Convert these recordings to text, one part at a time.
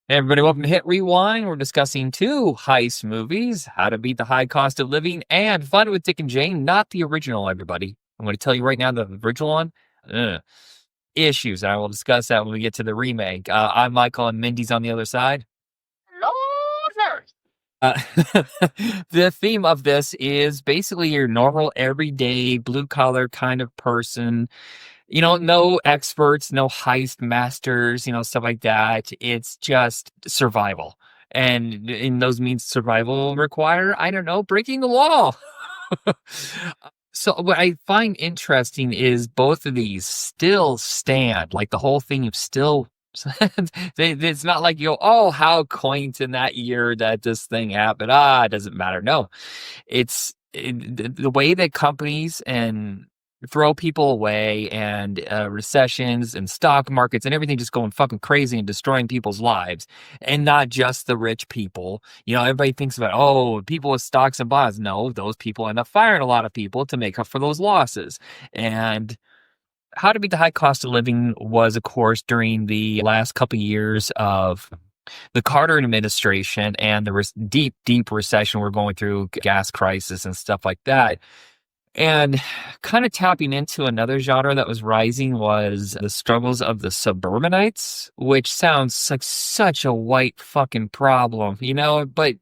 Hey everybody, welcome to Hit Rewind. We're discussing two heist movies, How to Beat the High Cost of Living and Fun with Dick and Jane, not the original, everybody. I'm going to tell you right now, the original one, ugh, issues. And I will discuss that when we get to the remake. I'm Michael and Mindy's on the other side. Losers. Uh, the theme of this is basically your normal, everyday, blue collar kind of person. No experts, no heist masters, stuff like that. It's just survival. And in those means survival require, I don't know, breaking the law. So what I find interesting is both of these still stand, like the whole thing of still it's not like you go, oh, how quaint in that year that this thing happened. It doesn't matter. No, the way that companies and throw people away and recessions and stock markets and everything just going fucking crazy and destroying people's lives, and not just the rich people. Everybody thinks about, oh, people with stocks and bonds. No, those people end up firing a lot of people to make up for those losses. And How to Beat the High Cost of Living was, of course, during the last couple of years of the Carter administration and the deep, deep recession we're going through, gas crisis and stuff like that. And kind of tapping into another genre that was rising was the struggles of the suburbanites, which sounds like such a white fucking problem, but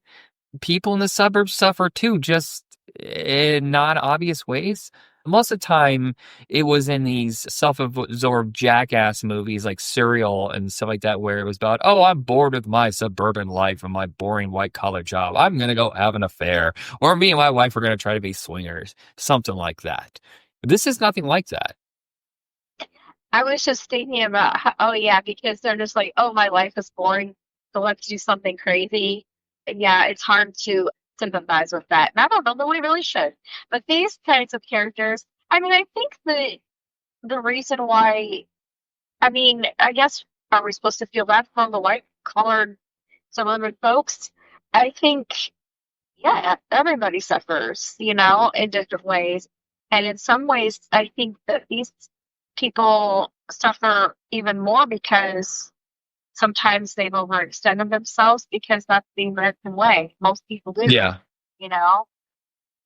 people in the suburbs suffer too, just in non-obvious ways. Most of the time, it was in these self-absorbed jackass movies like Serial and stuff like that, where it was about, oh, I'm bored with my suburban life and my boring white-collar job. I'm going to go have an affair. Or me and my wife are going to try to be swingers. Something like that. This is nothing like that. I was just thinking about how, oh yeah, because they're just like, oh, my life is boring, so let's do something crazy. And yeah, it's hard to sympathize with that. And I don't know that we really should. But these kinds of characters, I mean, I think the reason why, I mean, I guess are we supposed to feel bad for the white collared suburban folks? I think yeah, everybody suffers, in different ways. And in some ways, I think that these people suffer even more because sometimes they've overextended themselves because that's the American way. Most people do, Yeah. you know?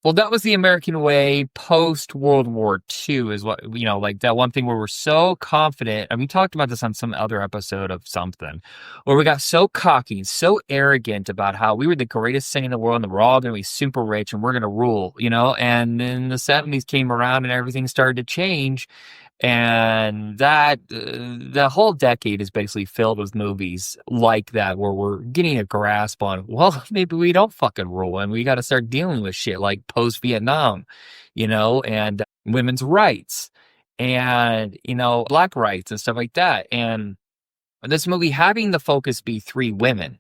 Well, that was the American way post World War II, is what, like that one thing where we're so confident. And we talked about this on some other episode of something, where we got so cocky, so arrogant about how we were the greatest thing in the world and we're all going to be super rich and we're going to rule, and then the 70s came around and everything started to change. And that the whole decade is basically filled with movies like that, where we're getting a grasp on, well, maybe we don't fucking rule and we got to start dealing with shit like post Vietnam, and women's rights and, black rights and stuff like that. And this movie having the focus be three women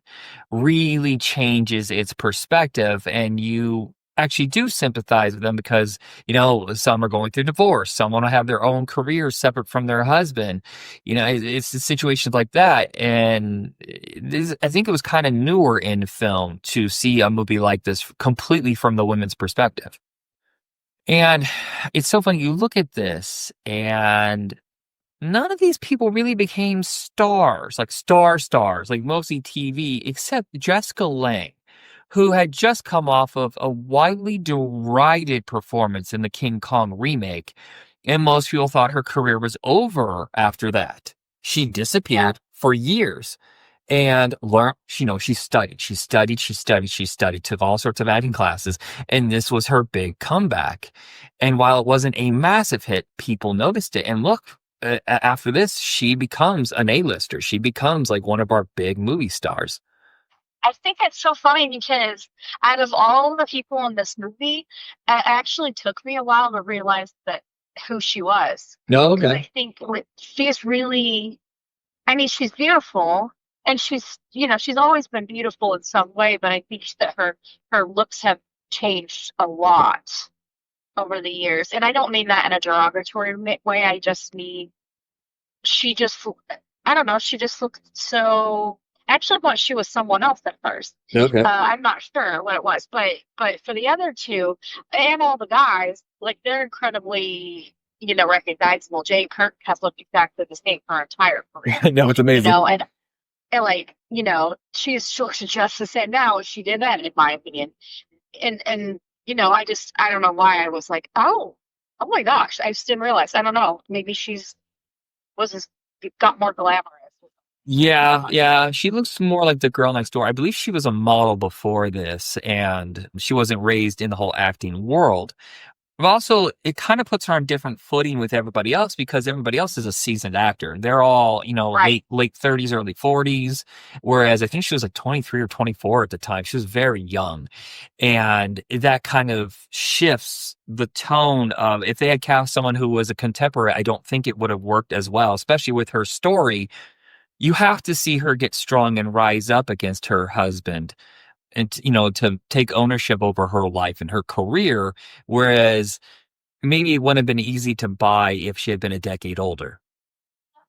really changes its perspective, and you actually do sympathize with them because, some are going through divorce, some want to have their own careers separate from their husband. It's the situations like that. And I think it was kind of newer in film to see a movie like this completely from the women's perspective. And it's so funny, you look at this and none of these people really became stars, like stars, like mostly TV, except Jessica Lange, who had just come off of a widely derided performance in the King Kong remake, and most people thought her career was over after that. She Yeah. disappeared for years and learned, she studied, took all sorts of acting classes, and this was her big comeback. And while it wasn't a massive hit, people noticed it. And look, after this, she becomes an A-lister. She becomes like one of our big movie stars. I think it's so funny because out of all the people in this movie, it actually took me a while to realize that who she was. No, Because okay. I think she's really, I mean, she's beautiful and she's always been beautiful in some way, but I think that her looks have changed a lot over the years. And I don't mean that in a derogatory way. I just mean she just, I don't know, she just looked so. Actually, thought she was someone else at first. Okay. I'm not sure what it was, but for the other two and all the guys, like they're incredibly, recognizable. Jay Kirk has looked exactly the same for her entire career, No, it's amazing. and And like, she looks just the same now as she did then, in my opinion. And I don't know why I was like, oh my gosh, I just didn't realize. I don't know. Maybe she's was just got more glamorous. Yeah, yeah. She looks more like the girl next door. I believe she was a model before this, and she wasn't raised in the whole acting world. But also, it kind of puts her on different footing with everybody else because everybody else is a seasoned actor. They're all, Right. late 30s, early 40s. Whereas I think she was like 23 or 24 at the time. She was very young. And that kind of shifts the tone of if they had cast someone who was a contemporary, I don't think it would have worked as well, especially with her story. You have to see her get strong and rise up against her husband and, to take ownership over her life and her career. Whereas maybe it wouldn't have been easy to buy if she had been a decade older.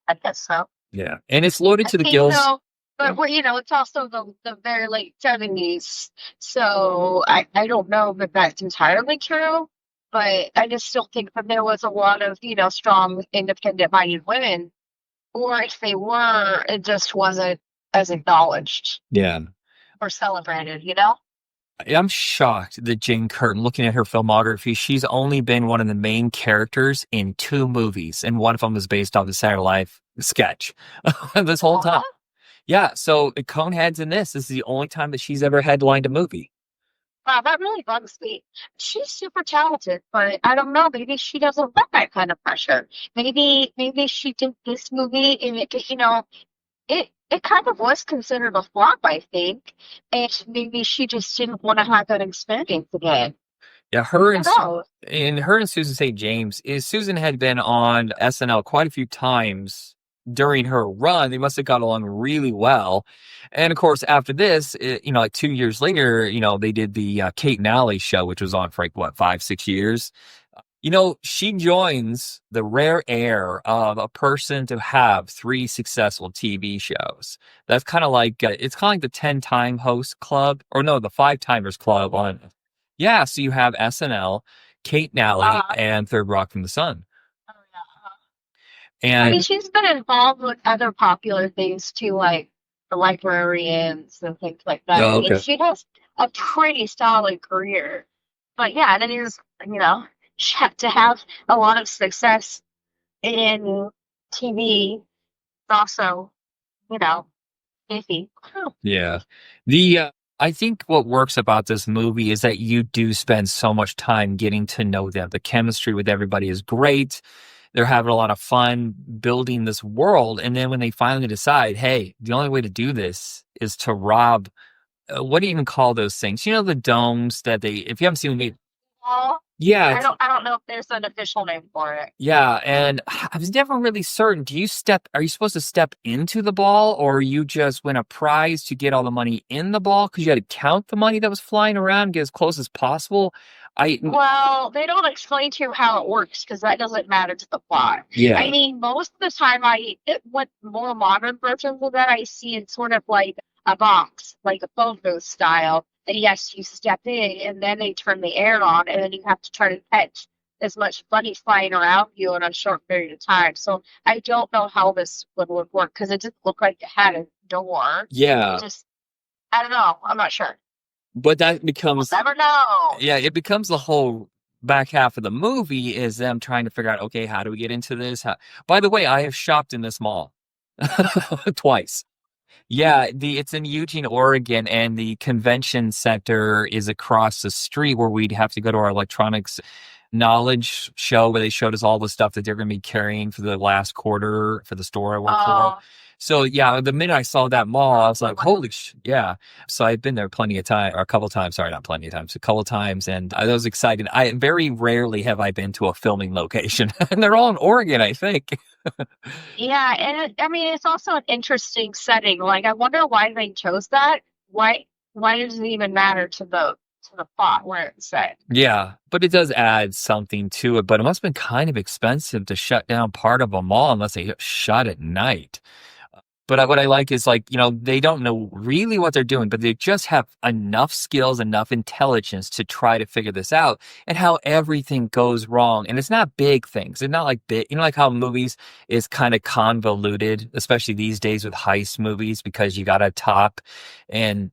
I guess so. Yeah. And it's loaded I to the think gills. so. But it's also the very late 70s. So I don't know that that's entirely true. But I just still think that there was a lot of, strong, independent minded women. Or if they were, it just wasn't as acknowledged Yeah. or celebrated. I'm shocked that Jane Curtin, looking at her filmography, she's only been one of the main characters in two movies, and one of them was based off the Saturday Night Live sketch this whole time. What? Yeah, so Coneheads in this is the only time that she's ever headlined a movie. Wow, that really bugs me. She's super talented, but I don't know. Maybe she doesn't want that kind of pressure. Maybe she did this movie and it kind of was considered a flop, I think. And maybe she just didn't want to have that experience again. Yeah, I don't know. her and Susan St. James is Susan had been on SNL quite a few times during her run. They must have got along really well. And of course, after this, like 2 years later, they did the Kate and Alley show, which was on for like what, 5, 6 years. She joins the rare air of a person to have three successful TV shows. That's kind of like it's kind of like the 10-time host club, or no, the 5-timers club on. Yeah, so you have SNL, Kate Nally, Uh, and Third Rock from the Sun. oh, yeah. I mean, And she's been involved with other popular things too, like the librarians and things like that. I oh, mean, okay. she has a pretty solid career. But yeah, and it is, she had to have a lot of success in TV. Also, you know, iffy. Yeah. The I think what works about this movie is that you do spend so much time getting to know them. The chemistry with everybody is great. They're having a lot of fun building this world. And then when they finally decide, hey, the only way to do this is to rob, what do you even call those things? The domes that if you haven't seen the movie, Well, yeah, I don't know if there's an official name for it. yeah, and I was never really certain. Are you supposed to step into the ball, or you just win a prize to get all the money in the ball because you had to count the money that was flying around, get as close as possible? I, Well, they don't explain to you how it works because that doesn't matter to the plot. I yeah, mean, most of the time, what more modern versions of that I see it's sort of like a box, like a phone booth style. And yes, you step in, and then they turn the air on, and then you have to try to catch as much money flying around you in a short period of time. So I don't know how this would work because it didn't look like it had a door. It yeah, just, I don't know. I'm not sure. but that We'll becomes, never know. yeah, it becomes the whole back half of the movie is them trying to figure out, okay, how do we get into this? By the way, I have shopped in this mall twice. Yeah, it's in Eugene, Oregon, and the convention center is across the street where we'd have to go to our electronics knowledge show where they showed us all the stuff that they're going to be carrying for the last quarter for the store I work for. Uh, So yeah, the minute I saw that mall, I was like, holy yeah. So I've been there plenty of time, or a couple of times, sorry, not plenty of times, a couple of times. And I was excited. I very rarely have I been to a filming location and they're all in Oregon, I think. Yeah, and I mean it's also an interesting setting. Like I wonder why they chose that. Why does it even matter to the plot where it's set? Yeah, but it does add something to it. But it must have been kind of expensive to shut down part of a mall unless they shut at night. But what I like is like, they don't know really what they're doing, but they just have enough skills, enough intelligence to try to figure this out and how everything goes wrong. And it's not big things. It's not like big, like how movies is kind of convoluted, especially these days with heist movies, because you got to top and,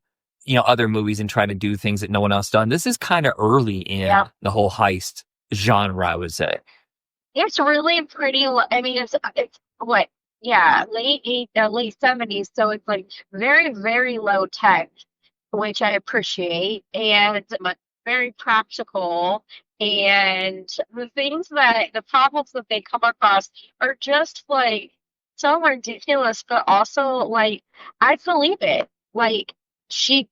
other movies and try to do things that no one else done. This is kind of early in Yeah. the whole heist genre, I would say. It's really pretty. I mean, it's what? Yeah, late 70s. So it's like very, very low tech, which I appreciate, and very practical. And the problems that they come across are just like so ridiculous, but also like I believe it. Like she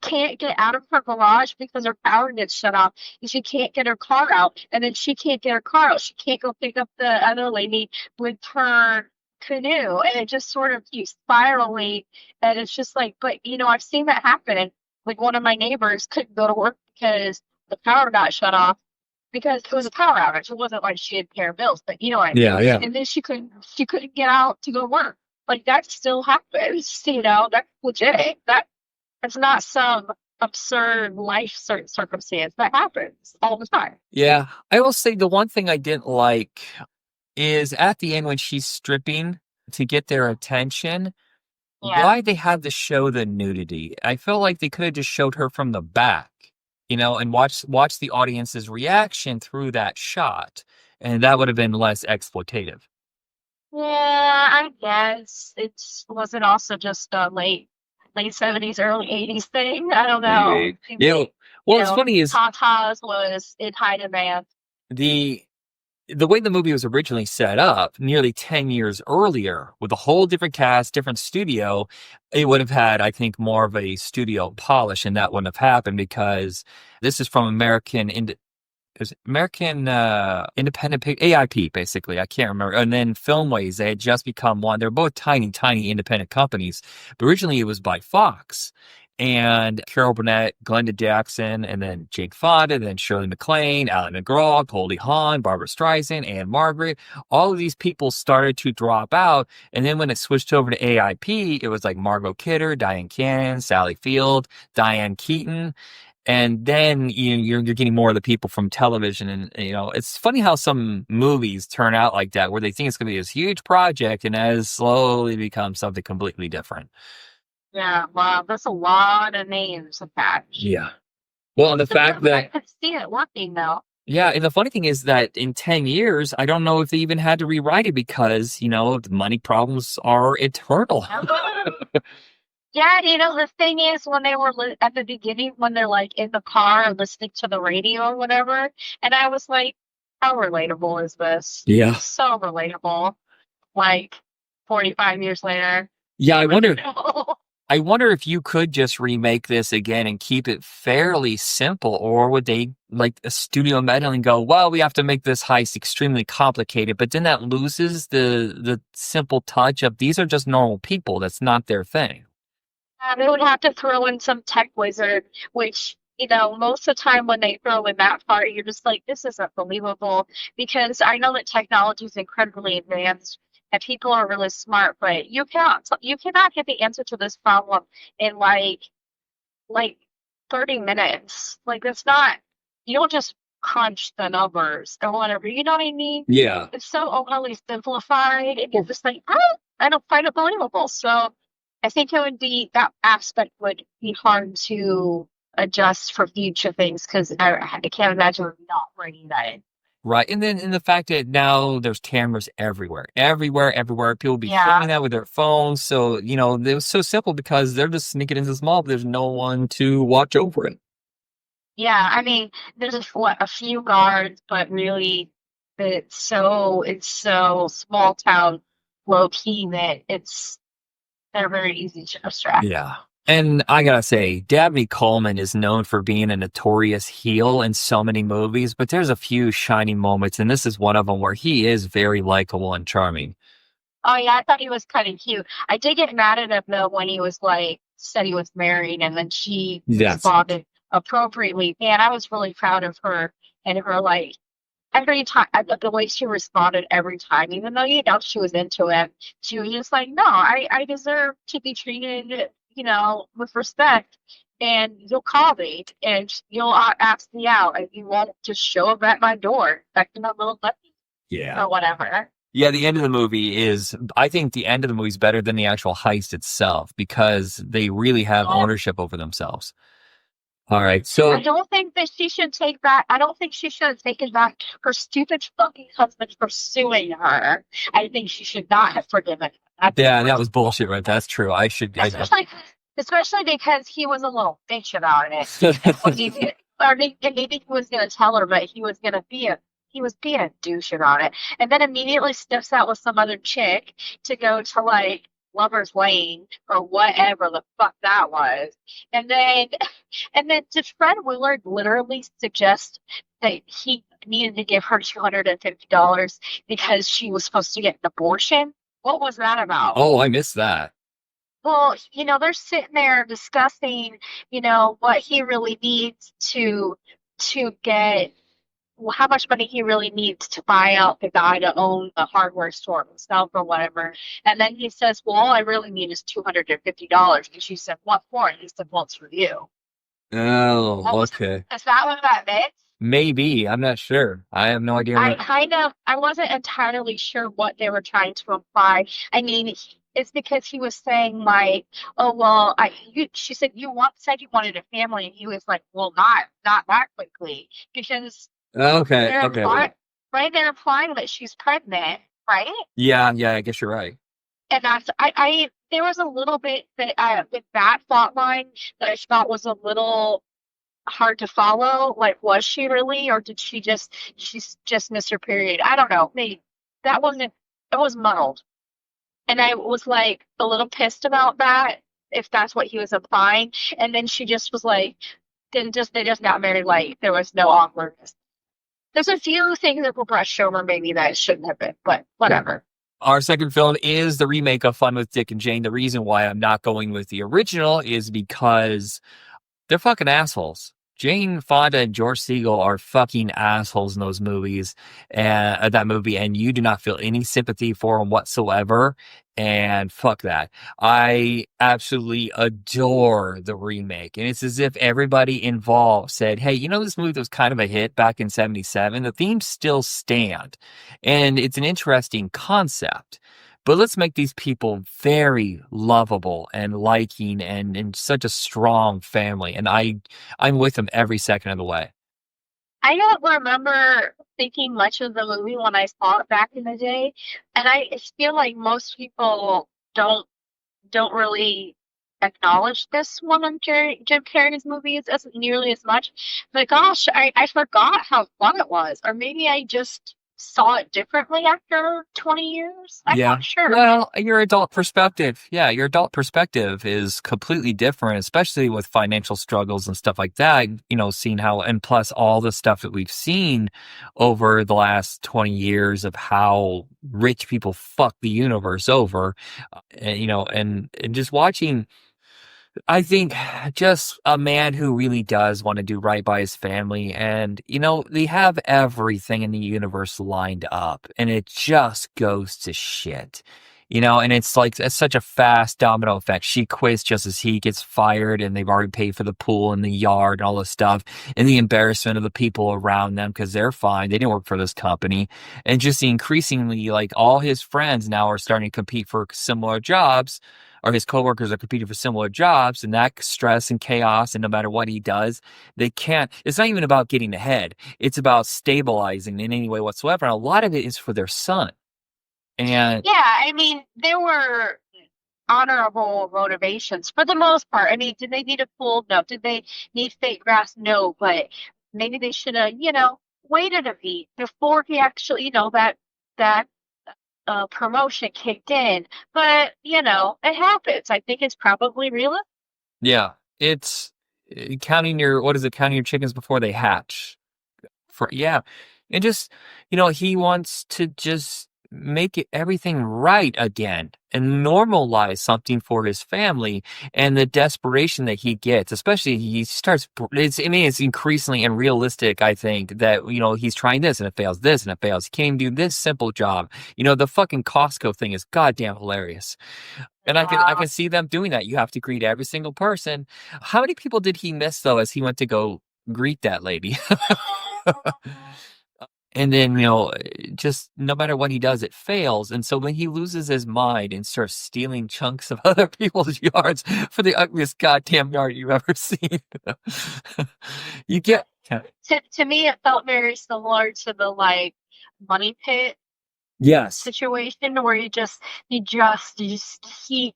can't get out of her garage because her power gets shut off, and she can't get her car out, and then she can't get her car out. She can't go pick up the other lady with her canoe, and it just sort of keeps spiraling. And it's just like, but I've seen that happen. And like one of my neighbors couldn't go to work because the power got shut off because it was a power outage. It wasn't like she had to pay her bills, but you know what I mean. Yeah, yeah. And then she couldn't get out to go work. Like that still happens. That's legit. That's not some absurd life circumstance. That happens all the time. Yeah. I will say the one thing I didn't like is at the end when she's stripping to get their attention, Yeah. why they had to show the nudity. I felt like they could have just showed her from the back, and watch the audience's reaction through that shot. And that would have been less exploitative. Yeah, I guess was it also just a late 70s, early 80s thing? I don't know. Maybe. Seems Yeah. like, Well, it's funny is Tatas was in high demand. the the way the movie was originally set up, nearly 10 years earlier, with a whole different cast, different studio, it would have had, I think, more of a studio polish, and that wouldn't have happened because this is from American Independent AIP, basically. I can't remember. And then Filmways, they had just become one. They're both tiny, tiny independent companies. But originally it was by Fox. And Carol Burnett, Glenda Jackson, and then Jake Fonda, then Shirley MacLaine, Alan McGraw, Goldie Hawn, Barbara Streisand, Anne Margaret. All of these people started to drop out. And then when it switched over to AIP, it was like Margot Kidder, Diane Cannon, Sally Field, Diane Keaton. And then you're getting more of the people from television. And, it's funny how some movies turn out like that, where they think it's going to be this huge project and has slowly become something completely different. Yeah, wow, that's a lot of names attached. Yeah. Well, and the fact I that, could see it working though. yeah, and the funny thing is that in 10 years, I don't know if they even had to rewrite it because, the money problems are eternal. Yeah, the thing is, when they were at the beginning, when they're like in the car and listening to the radio or whatever, and I was like, how relatable is this? Yeah. So relatable. Like 45 years later. Yeah, I wonder. Relatable. I wonder if you could just remake this again and keep it fairly simple, or would they, like a studio meddling, go, well, we have to make this heist extremely complicated, but then that loses the simple touch of these are just normal people. That's not their thing. They would have to throw in some tech wizard, which, most of the time when they throw in that part, you're just like, this isn't believable. Because I know that technology is incredibly advanced and people are really smart, but you cannot get the answer to this problem in like 30 minutes. Like that's not you don't just crunch the numbers or whatever. You know what I mean? Yeah. It's so overly simplified, and you're just like, I don't find it believable. So I think that aspect would be hard to adjust for future things because I can't imagine not bringing that in. Right. And then in the fact that now there's cameras everywhere, everywhere, everywhere. People be Yeah. filming that with their phones. So, it was so simple because they're just sneaking into this mall, but there's no one to watch over it. Yeah, I mean, there's a few guards, but really, it's so small town, low key that they're very easy to abstract. Yeah. And I gotta say, Dabney Coleman is known for being a notorious heel in so many movies, but there's a few shining moments, and this is one of them where he is very likable and charming. Oh yeah, I thought he was kind of cute. I did get mad at him though when he was like said he was married, and then she Yes. responded appropriately. And I was really proud of her and her like every time, the way she responded every time, even though you know she was into it, she was just like, "No, I deserve to be treated, with respect, and you'll call me and you'll ask me out, and you won't just show up at my door expecting a little nothing Yeah. or whatever." Yeah, the end of the movie is, I think the end of the movie is better than the actual heist itself because they really have ownership over themselves. All right. I So, don't think that she should take back. I don't think she should have taken back her stupid fucking husband for suing her. I think she should not have forgiven him. That's the yeah, that was first thing. bullshit, right? That's true. Especially because he was a little bitch about it. And what he did, or maybe he was gonna tell her, but he was being a douche about it. And then immediately steps out with some other chick to go to like Lover's Lane or whatever the fuck that was. And then and then did Fred Willard literally suggest that he needed to give her $250 because she was supposed to get an abortion? What was that about? Oh, I missed that. Well, they're sitting there discussing, what he really needs to get how much money he really needs to buy out the guy to own the hardware store himself or whatever. And then he says, "Well, all I really need is $250." And she said, "What for?" And he said, "Well, it's for you." Oh, What was okay. Is that what that meant? Maybe. I'm not sure. I have no idea what. I wasn't entirely sure what they were trying to imply. I mean, it's because he was saying like, "Oh well, she said said you wanted a family," and he was like, "Well, not that quickly," because Okay, they're okay. implying, right? They're implying that she's pregnant, right? Yeah, yeah, I guess you're right. And that's there was a little bit that with that plot line that I thought was a little hard to follow. Like, was she really, or did she's just miss her period? I don't know. Maybe that wasn't it was muddled, and I was like a little pissed about that if that's what he was implying. And then she just was like, then just they just got married. Like there was no awkwardness. There's a few things that were brushed over maybe that shouldn't have been, but whatever. Our second film is the remake of Fun with Dick and Jane. The reason why I'm not going with the original is because they're fucking assholes. Jane Fonda and George Segal are fucking assholes in those movies, and that movie, and you do not feel any sympathy for them whatsoever. And fuck that. I absolutely adore the remake, and it's as if everybody involved said, "Hey, this movie was kind of a hit back in '77. The themes still stand, and it's an interesting concept." But let's make these people very lovable and liking and such a strong family. And I'm with them every second of the way. I don't remember thinking much of the movie when I saw it back in the day, and I feel like most people don't really acknowledge this one of Jim Carrey's movies as nearly as much. But gosh, I forgot how fun it was, or maybe I just saw it differently after 20 years. I'm Yeah. not sure. Well, your adult perspective. Yeah, your adult perspective is completely different, especially with financial struggles and stuff like that. Seeing how, and plus all the stuff that we've seen over the last 20 years of how rich people fuck the universe over, and just watching. I think just a man who really does want to do right by his family. And, they have everything in the universe lined up and it just goes to shit. And it's such a fast domino effect. She quits just as he gets fired and they've already paid for the pool and the yard and all this stuff. And the embarrassment of the people around them because they're fine. They didn't work for this company. And just the increasingly, like, all his friends now are starting to compete for similar jobs, or his coworkers are competing for similar jobs, and that stress and chaos, and no matter what he does, they can't. It's not even about getting ahead. It's about stabilizing in any way whatsoever. And a lot of it is for their son. And Yeah, I mean, there were honorable motivations for the most part. I mean, did they need a pool? No. Did they need fake grass? No. But maybe they should have, waited a beat before he actually, that promotion kicked in. But it happens. I think it's probably realistic. yeah, it's counting your, what is it, counting your chickens before they hatch. Yeah. And just, he wants to just make everything right again and normalize something for his family. And the desperation that he gets, especially he starts, I mean, it's increasingly unrealistic, I think, that, he's trying this and it fails, this and it fails. He can't do this simple job. The fucking Costco thing is goddamn hilarious. And I can see them doing that. You have to greet every single person. How many people did he miss though as he went to go greet that lady? And then, just no matter what he does, it fails. And so when he loses his mind and starts stealing chunks of other people's yards for the ugliest goddamn yard you've ever seen, you get. To me, it felt very similar to the like money pit Yes. situation where you just keep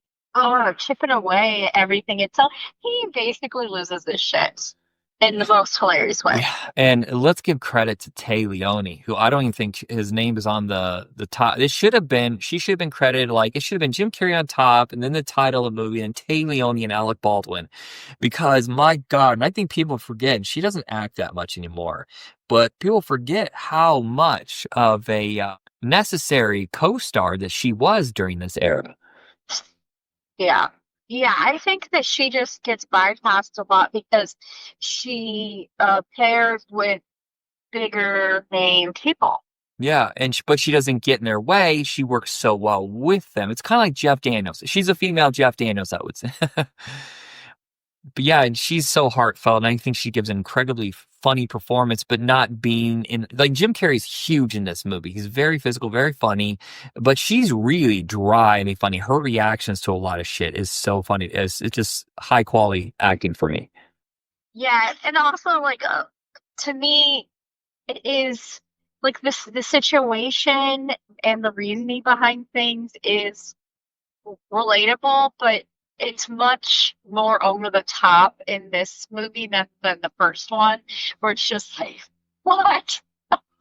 chipping away at everything until he basically loses his shit in the most hilarious way. Yeah, and let's give credit to Téa Leoni, who I don't even think his name is on the top. She should have been credited, like it should have been Jim Carrey on top, and then the title of the movie, and Téa Leoni and Alec Baldwin, because my God, and I think people forget, and she doesn't act that much anymore, but people forget how much of a necessary co-star that she was during this era. Yeah. Yeah, I think that she just gets bypassed a lot because she pairs with bigger name people. Yeah, but she doesn't get in their way. She works so well with them. It's kind of like Jeff Daniels. She's a female Jeff Daniels, I would say. But yeah, and she's so heartfelt, and I think she gives an incredibly funny performance, but not being in, like, Jim Carrey's huge in this movie. He's very physical, very funny, but she's really dry and funny. Her reactions to a lot of shit is so funny. It's just high quality acting for me. Yeah, and also like to me, it is like the situation and the reasoning behind things is relatable, but it's much more over the top in this movie than the first one, where it's just like, what?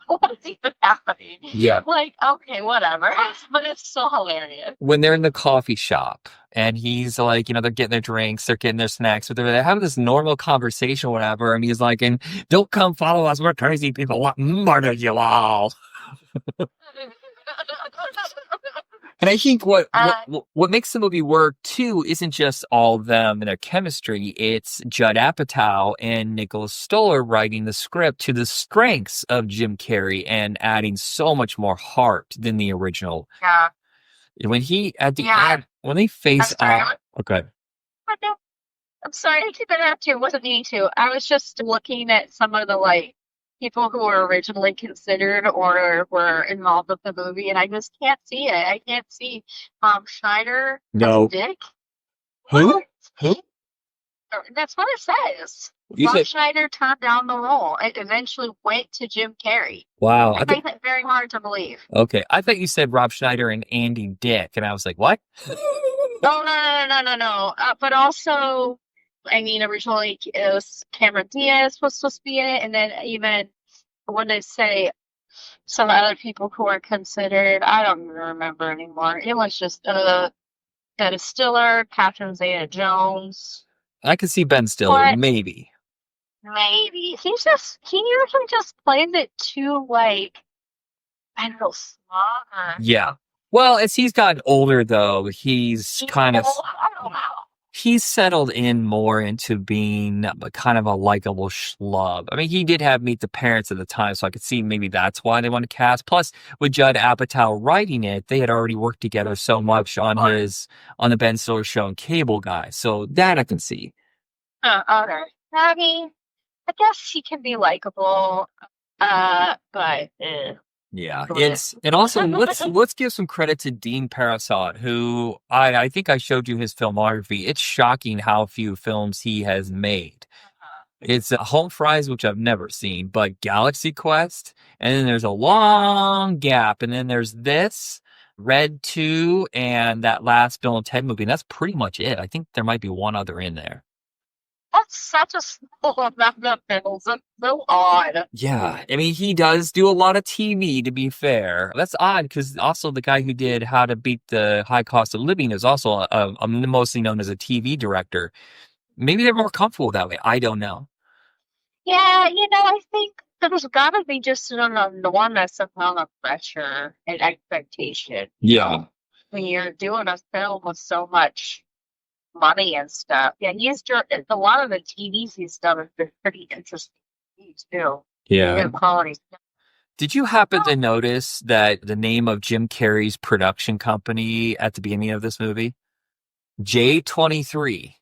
What's even happening? Yeah. Like, okay, whatever. But it's still hilarious. When they're in the coffee shop and he's like, they're getting their drinks, they're getting their snacks, but they're having this normal conversation, whatever. And he's like, and don't come follow us. We're crazy people. What murder you all? And I think what makes the movie work too isn't just all of them and their chemistry. It's Judd Apatow and Nicholas Stoller writing the script to the strengths of Jim Carrey and adding so much more heart than the original. Yeah. When end, when they face off. Okay. I'm sorry to keep it up to. Wasn't meaning to. I was just looking at some of the like people who were originally considered or were involved with the movie, and I just can't see it. I can't see Schneider No. as Dick. Who? Who? That's what it says. Schneider turned down the role. It eventually went to Jim Carrey. Wow. I find that very hard to believe. Okay. I thought you said Rob Schneider and Andy Dick, and I was like, what? No. But also, I mean, originally it was Cameron Diaz was supposed to be in it, and then even when they say some other people who are considered, I don't even remember anymore. It was just Ben Stiller, Catherine Zeta-Jones. I could see Ben Stiller, maybe. Maybe he usually just plays it too like I don't know, smart. Yeah. Well, as he's gotten older, though, he's kind of. I don't know. He's settled in more into being kind of a likable schlub. I mean, he did have Meet the Parents at the time, so I could see maybe that's why they want to cast. Plus, with Judd Apatow writing it, they had already worked together so much on the Ben Stiller show and Cable Guy. So that I can see. Okay. I mean, I guess he can be likable, but. Yeah, and also let's give some credit to Dean Parasot, who I think I showed you his filmography. It's shocking how few films he has made. It's Home Fries, which I've never seen, but Galaxy Quest, and then there's a long gap, and then there's this, Red 2, and that last Bill and Ted movie, and that's pretty much it. I think there might be one other in there. That's such a small amount of films. That's so odd. Yeah, I mean, he does do a lot of TV, to be fair. That's odd, because also the guy who did How to Beat the High Cost of Living is also mostly known as a TV director. Maybe they're more comfortable that way. I don't know. Yeah, I think there's gotta be just an enormous amount of pressure and expectation, Yeah. when you're doing a film with so much money and stuff. Yeah, a lot of the TVs he's done have been pretty interesting too. Yeah. Good quality. Did you happen to notice that the name of Jim Carrey's production company at the beginning of this movie? J23.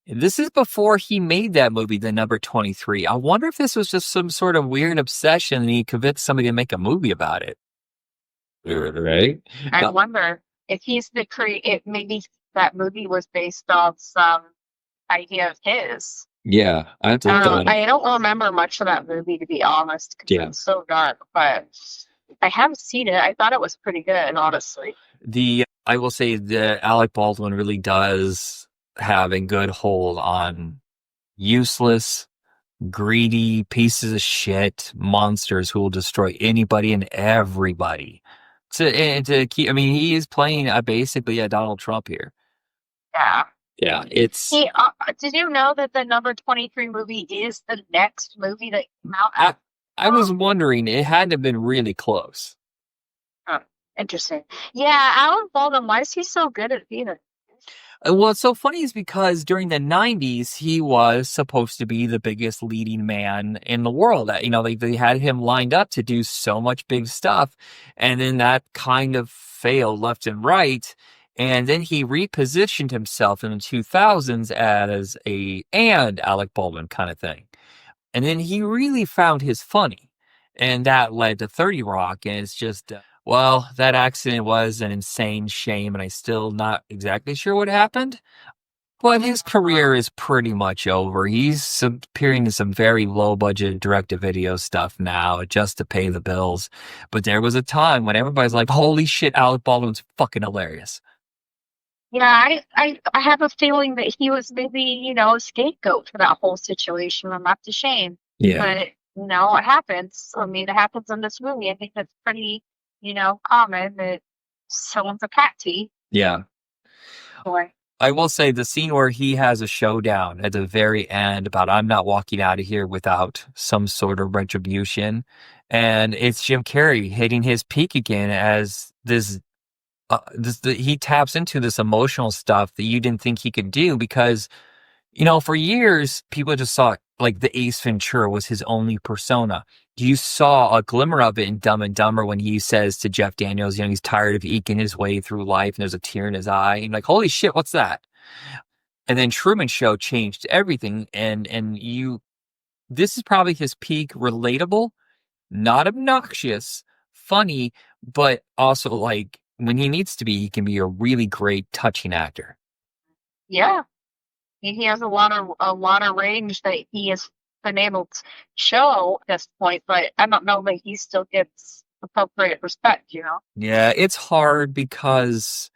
This is before he made that movie, the number 23. I wonder if this was just some sort of weird obsession and he convinced somebody to make a movie about it. Right? I Now, wonder if he's the creator. Maybe that movie was based on some idea of his. yeah, I have to look that one up. I don't remember much of that movie, to be honest, because Yeah. it's so dark. But I haven't seen it. I thought it was pretty good, honestly. I will say that Alec Baldwin really does have a good hold on useless, greedy pieces of shit monsters who will destroy anybody and everybody. To keep, I mean, he is playing basically a Donald Trump here. Yeah. Yeah, it's. Did you know that the number 23 movie is the next movie that came out? I was wondering, it had to have been really close. Huh. Interesting. Yeah, Alan Baldwin, why is he so good at theater? Well, it's so funny is because during the 90s, he was supposed to be the biggest leading man in the world. You know, they had him lined up to do so much big stuff. And then that kind of failed left and right. And then he repositioned himself in the 2000s as and Alec Baldwin kind of thing. And then he really found his funny. And that led to 30 Rock. And it's just, well, that accident was an insane shame. And I'm still not exactly sure what happened. But his career is pretty much over. He's appearing in some very low budget direct to video stuff now just to pay the bills. But there was a time when everybody's like, holy shit, Alec Baldwin's fucking hilarious. Yeah, I have a feeling that he was maybe, a scapegoat for that whole situation. I'm not to shame. Yeah. But, it happens. I mean, it happens in this movie. I think that's pretty, common that someone's a patsy. Yeah. Boy. I will say the scene where he has a showdown at the very end about I'm not walking out of here without some sort of retribution. And it's Jim Carrey hitting his peak again as he taps into this emotional stuff that you didn't think he could do because, for years, people just saw like the Ace Ventura was his only persona. You saw a glimmer of it in Dumb and Dumber when he says to Jeff Daniels, he's tired of eking his way through life and there's a tear in his eye. And like, holy shit, what's that? And then Truman Show changed everything. And this is probably his peak relatable, not obnoxious, funny, but also like when he needs to be, he can be a really great touching actor. Yeah. He has a lot of range that he has been able to show at this point, but I don't know that he still gets appropriate respect, Yeah, it's hard because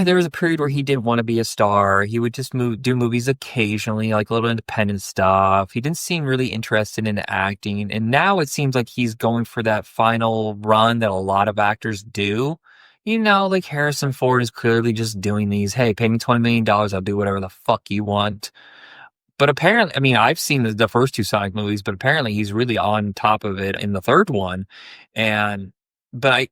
there was a period where he didn't want to be a star. He would just do movies occasionally, like a little independent stuff. He didn't seem really interested in acting. And now it seems like he's going for that final run that a lot of actors do. Like Harrison Ford is clearly just doing these, hey, pay me $20 million, I'll do whatever the fuck you want. But apparently, I mean, I've seen the first two Sonic movies, but apparently he's really on top of it in the third one. But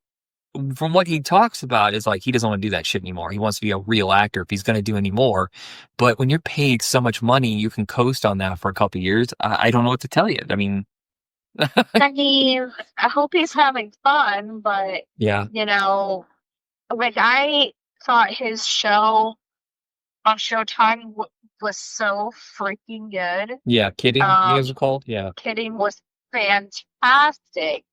from what he talks about is like, he doesn't want to do that shit anymore. He wants to be a real actor if he's going to do any more. But when you're paid so much money, you can coast on that for a couple of years. I don't know what to tell you. I mean, I hope he's having fun, but yeah. Like I thought his show on Showtime was so freaking good. Yeah, Kidding, you guys are called? Yeah. Kidding was fantastic.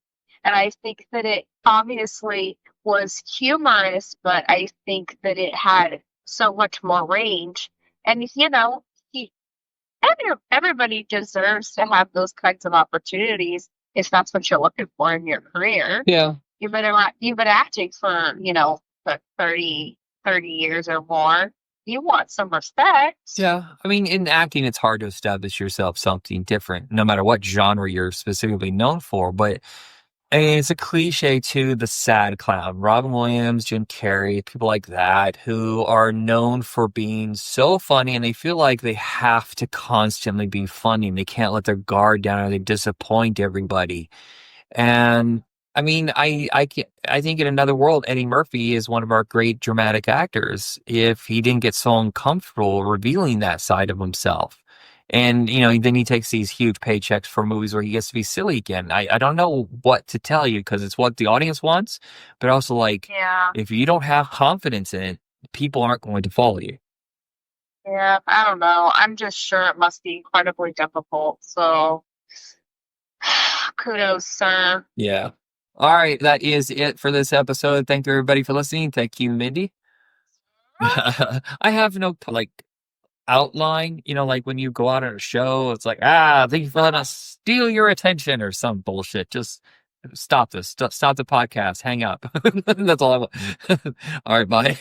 And I think that it obviously was humorous, but I think that it had so much more range. And, everybody deserves to have those kinds of opportunities if that's what you're looking for in your career. Yeah. You've been acting for, for 30 years or more. You want some respect. Yeah. I mean, in acting, it's hard to establish yourself something different, no matter what genre you're specifically known for. But And it's a cliche too, the sad clown. Robin Williams, Jim Carrey, people like that who are known for being so funny and they feel like they have to constantly be funny and they can't let their guard down or they disappoint everybody. And I mean, I think in another world, Eddie Murphy is one of our great dramatic actors if he didn't get so uncomfortable revealing that side of himself. And, then he takes these huge paychecks for movies where he gets to be silly again. I don't know what to tell you because it's what the audience wants, but also like, Yeah, if you don't have confidence in it, people aren't going to follow you. yeah. I don't know. I'm just sure it must be incredibly difficult. So kudos, sir. Yeah. All right. That is it for this episode. Thank you, everybody, for listening. Thank you, Mindy. I have no like outline, like when you go out on a show, it's like, thank you for letting us steal your attention or some bullshit. Just stop this. Stop the podcast. Hang up. That's all I want. All right, bye.